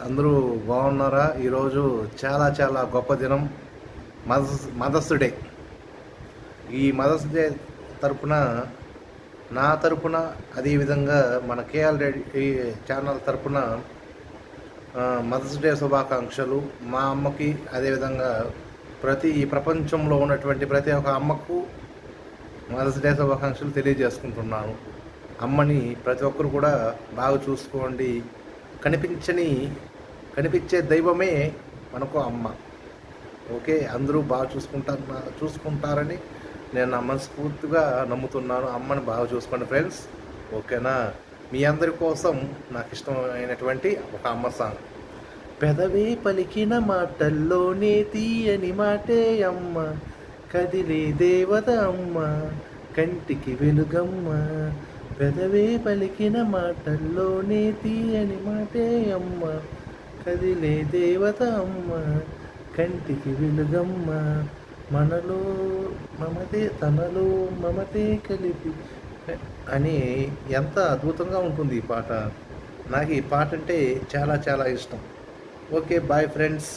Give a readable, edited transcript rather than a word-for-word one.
అందరూ బాగున్నారా? ఈరోజు చాలా చాలా గొప్ప దినం, మదర్స్ డే. ఈ మదర్స్ డే తరపున, నా తరపున, అదేవిధంగా మన కేఎల్ రెడ్డి ఛానల్ తరపున మదర్స్ డే శుభాకాంక్షలు. మా అమ్మకి, అదేవిధంగా ఈ ప్రపంచంలో ఉన్నటువంటి ప్రతి ఒక్క అమ్మకు మదర్స్ డే శుభాకాంక్షలు తెలియజేసుకుంటున్నాను. అమ్మని ప్రతి ఒక్కరు కూడా బాగా చూసుకోండి. కనిపించే దైవమే మనకు అమ్మ. ఓకే, అందరూ బాగా చూసుకుంటారని నేను మనస్ఫూర్తిగా నమ్ముతున్నాను. అమ్మని బాగా చూసుకోండి ఫ్రెండ్స్, ఓకేనా? మీ అందరి కోసం నాకు ఇష్టమైనటువంటి ఒక అమ్మ సాంగ్. పెదవే పలికిన మాటల్లోనే తీయని మాటే అమ్మ, కదిలే దేవత అమ్మ, కంటికి వెలుగమ్మ. పెదవే పలికిన మాటల్లోనే తీయని మాటే అమ్మ, కదిలే దేవత అమ్మ, కంటికి వెలుగమ్మ. మనలో మమతే, తనలో మమతే కలిపి అని ఎంత అద్భుతంగా ఉంటుంది ఈ పాట. నాకు ఈ పాట అంటే చాలా చాలా ఇష్టం. Okay, bye friends.